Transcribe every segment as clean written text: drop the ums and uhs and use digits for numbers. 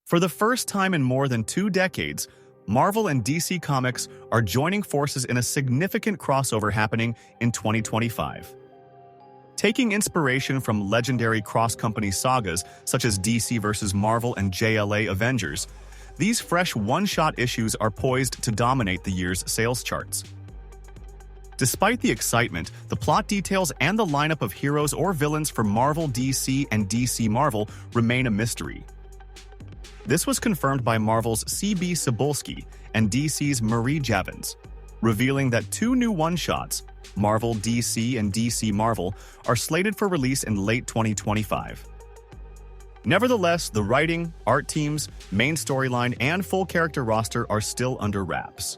For the first time in more than 2 decades, Marvel and DC Comics are joining forces in a significant crossover happening in 2025. Taking inspiration from legendary cross-company sagas such as DC vs. Marvel and JLA Avengers, these fresh one-shot issues are poised to dominate the year's sales charts. Despite the excitement, the plot details and the lineup of heroes or villains for Marvel DC and DC Marvel remain a mystery. This was confirmed by Marvel's C.B. Cebulski and DC's Marie Javins, revealing that 2 new one-shots, Marvel DC and DC Marvel, are slated for release in late 2025. Nevertheless, the writing, art teams, main storyline, and full character roster are still under wraps.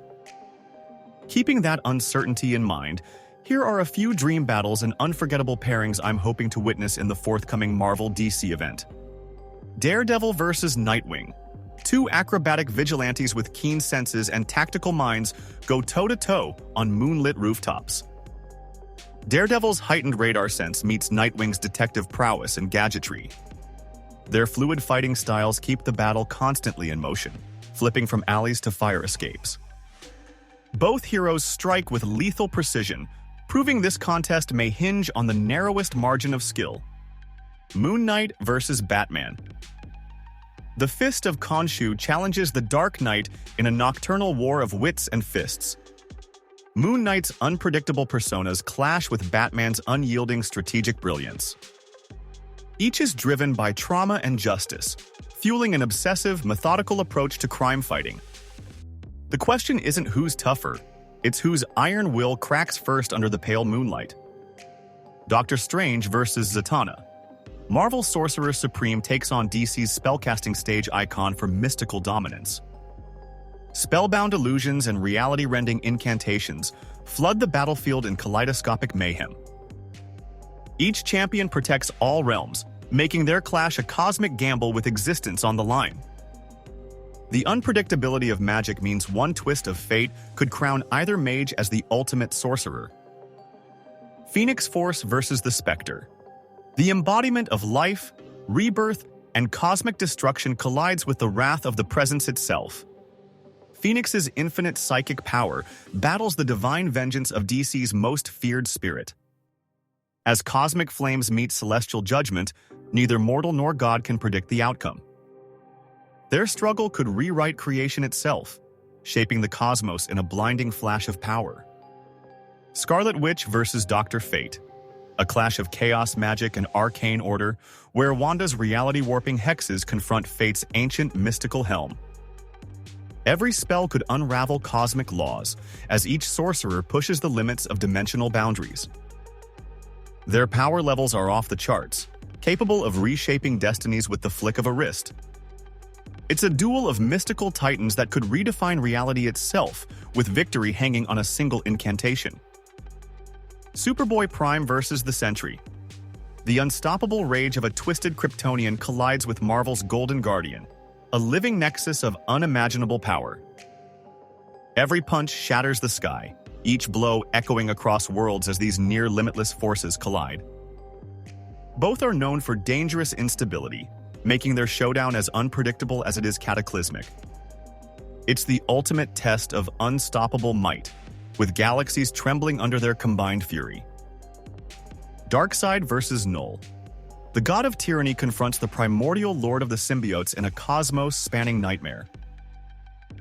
Keeping that uncertainty in mind, here are a few dream battles and unforgettable pairings I'm hoping to witness in the forthcoming Marvel DC event. Daredevil vs. Nightwing. 2 acrobatic vigilantes with keen senses and tactical minds go toe-to-toe on moonlit rooftops. Daredevil's heightened radar sense meets Nightwing's detective prowess and gadgetry. Their fluid fighting styles keep the battle constantly in motion, flipping from alleys to fire escapes. Both heroes strike with lethal precision, proving this contest may hinge on the narrowest margin of skill. Moon Knight vs. Batman. The Fist of Khonshu challenges the Dark Knight in a nocturnal war of wits and fists. Moon Knight's unpredictable personas clash with Batman's unyielding strategic brilliance. Each is driven by trauma and justice, fueling an obsessive, methodical approach to crime fighting. The question isn't who's tougher, it's whose iron will cracks first under the pale moonlight. Doctor Strange vs. Zatanna. Marvel's Sorcerer Supreme takes on DC's spellcasting stage icon for mystical dominance. Spellbound illusions and reality-rending incantations flood the battlefield in kaleidoscopic mayhem. Each champion protects all realms, making their clash a cosmic gamble with existence on the line. The unpredictability of magic means one twist of fate could crown either mage as the ultimate sorcerer. Phoenix Force vs. the Spectre. The embodiment of life, rebirth, and cosmic destruction collides with the wrath of the presence itself. Phoenix's infinite psychic power battles the divine vengeance of DC's most feared spirit. As cosmic flames meet celestial judgment, neither mortal nor god can predict the outcome. Their struggle could rewrite creation itself, shaping the cosmos in a blinding flash of power. Scarlet Witch vs. Dr. Fate. A clash of chaos magic and arcane order, where Wanda's reality-warping hexes confront Fate's ancient mystical helm. Every spell could unravel cosmic laws, as each sorcerer pushes the limits of dimensional boundaries. Their power levels are off the charts, capable of reshaping destinies with the flick of a wrist. It's a duel of mystical titans that could redefine reality itself, with victory hanging on a single incantation. Superboy Prime vs. the Sentry. The unstoppable rage of a twisted Kryptonian collides with Marvel's Golden Guardian, a living nexus of unimaginable power. Every punch shatters the sky, each blow echoing across worlds as these near-limitless forces collide. Both are known for dangerous instability, making their showdown as unpredictable as it is cataclysmic. It's the ultimate test of unstoppable might, with galaxies trembling under their combined fury. Darkseid vs. Null. The god of tyranny confronts the primordial lord of the symbiotes in a cosmos-spanning nightmare.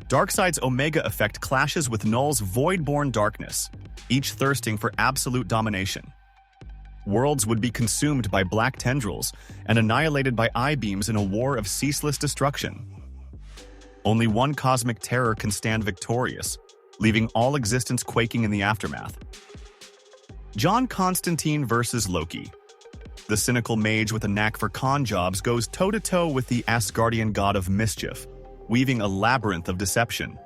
Darkseid's Omega effect clashes with Null's void-born darkness, each thirsting for absolute domination. Worlds would be consumed by black tendrils and annihilated by I-beams in a war of ceaseless destruction. Only one cosmic terror can stand victorious, leaving all existence quaking in the aftermath. John Constantine vs. Loki. The cynical mage with a knack for con jobs goes toe-to-toe with the Asgardian god of mischief, weaving a labyrinth of deception.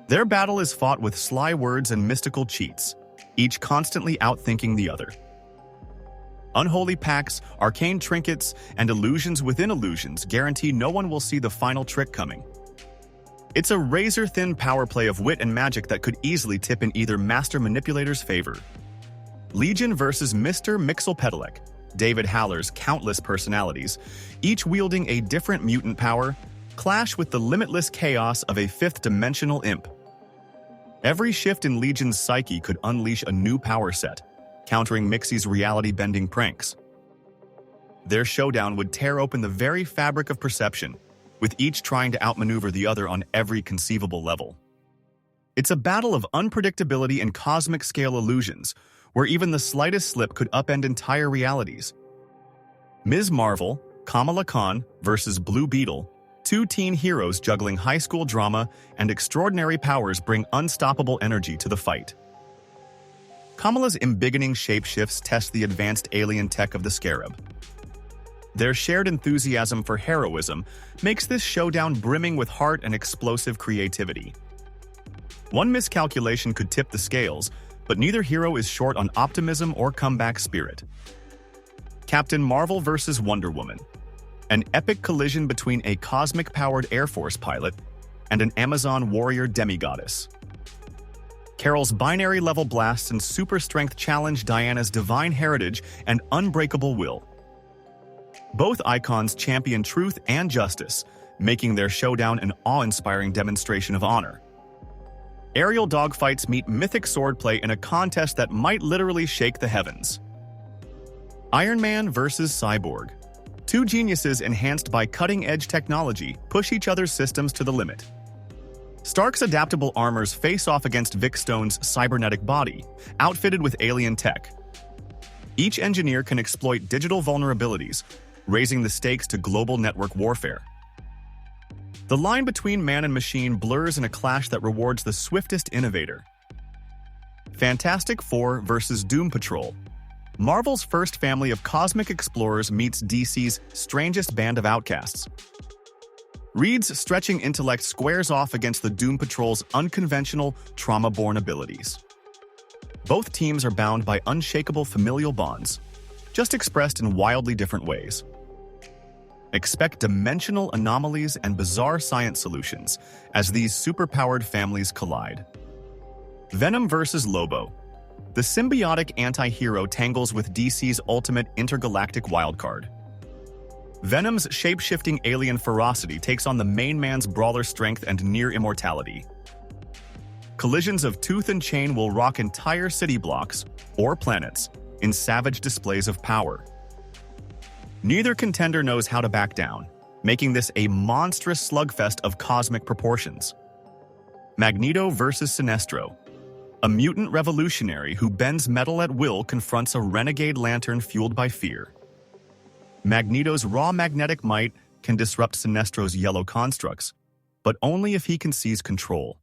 Their battle is fought with sly words and mystical cheats, each constantly outthinking the other. Unholy pacts, arcane trinkets, and illusions within illusions guarantee no one will see the final trick coming. It's a razor-thin power play of wit and magic that could easily tip in either master manipulator's favor. Legion vs. Mr. Mxyzptlk. David Haller's countless personalities, each wielding a different mutant power, clash with the limitless chaos of a fifth-dimensional imp. Every shift in Legion's psyche could unleash a new power set, countering Mixie's reality-bending pranks. Their showdown would tear open the very fabric of perception, with each trying to outmaneuver the other on every conceivable level. It's a battle of unpredictability and cosmic-scale illusions, where even the slightest slip could upend entire realities. Ms. Marvel, Kamala Khan versus Blue Beetle, two teen heroes juggling high school drama and extraordinary powers bring unstoppable energy to the fight. Kamala's embiggening shapeshifts test the advanced alien tech of the Scarab. Their shared enthusiasm for heroism makes this showdown brimming with heart and explosive creativity. One miscalculation could tip the scales, but neither hero is short on optimism or comeback spirit. Captain Marvel versus Wonder Woman, an epic collision between a cosmic-powered Air Force pilot and an Amazon warrior demigoddess. Carol's binary-level blasts and super-strength challenge Diana's divine heritage and unbreakable will. Both icons champion truth and justice, making their showdown an awe-inspiring demonstration of honor. Aerial dogfights meet mythic swordplay in a contest that might literally shake the heavens. Iron Man versus Cyborg. Two geniuses enhanced by cutting-edge technology push each other's systems to the limit. Stark's adaptable armors face off against Vic Stone's cybernetic body, outfitted with alien tech. Each engineer can exploit digital vulnerabilities, raising the stakes to global network warfare. The line between man and machine blurs in a clash that rewards the swiftest innovator. Fantastic Four versus Doom Patrol. Marvel's first family of cosmic explorers meets DC's strangest band of outcasts. Reed's stretching intellect squares off against the Doom Patrol's unconventional, trauma-born abilities. Both teams are bound by unshakable familial bonds, just expressed in wildly different ways. Expect dimensional anomalies and bizarre science solutions as these superpowered families collide. Venom versus Lobo. The symbiotic anti-hero tangles with DC's ultimate intergalactic wildcard. Venom's shape-shifting alien ferocity takes on the main man's brawler strength and near immortality. Collisions of tooth and chain will rock entire city blocks, or planets, in savage displays of power. Neither contender knows how to back down, making this a monstrous slugfest of cosmic proportions. Magneto versus Sinestro. A mutant revolutionary who bends metal at will confronts a renegade lantern fueled by fear. Magneto's raw magnetic might can disrupt Sinestro's yellow constructs, but only if he can seize control.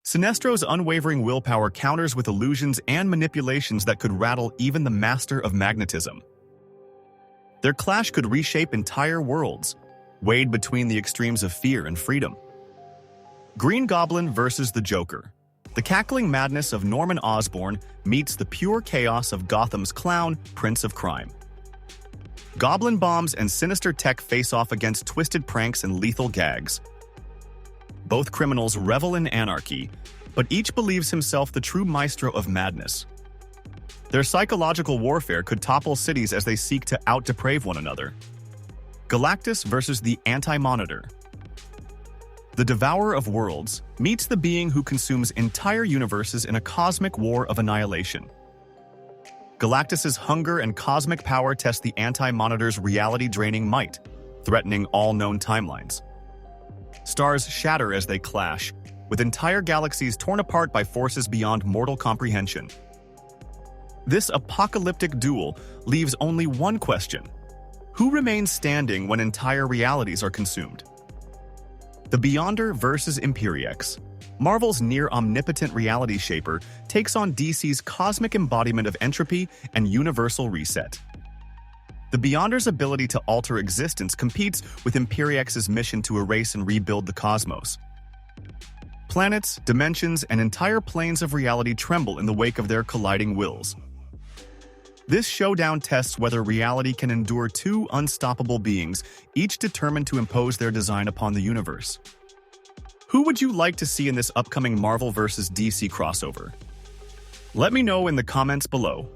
Sinestro's unwavering willpower counters with illusions and manipulations that could rattle even the master of magnetism. Their clash could reshape entire worlds, weighed between the extremes of fear and freedom. Green Goblin versus the Joker. The cackling madness of Norman Osborn meets the pure chaos of Gotham's clown, Prince of Crime. Goblin bombs and sinister tech face off against twisted pranks and lethal gags. Both criminals revel in anarchy, but each believes himself the true maestro of madness. Their psychological warfare could topple cities as they seek to out-deprave one another. Galactus versus the Anti-Monitor. The Devourer of Worlds meets the being who consumes entire universes in a cosmic war of annihilation. Galactus's hunger and cosmic power test the Anti-Monitor's reality-draining might, threatening all known timelines. Stars shatter as they clash, with entire galaxies torn apart by forces beyond mortal comprehension. This apocalyptic duel leaves only one question: who remains standing when entire realities are consumed? The Beyonder versus Imperiex. Marvel's near-omnipotent reality shaper takes on DC's cosmic embodiment of entropy and universal reset. The Beyonder's ability to alter existence competes with Imperiex's mission to erase and rebuild the cosmos. Planets, dimensions, and entire planes of reality tremble in the wake of their colliding wills. This showdown tests whether reality can endure two unstoppable beings, each determined to impose their design upon the universe. Who would you like to see in this upcoming Marvel vs. DC crossover? Let me know in the comments below.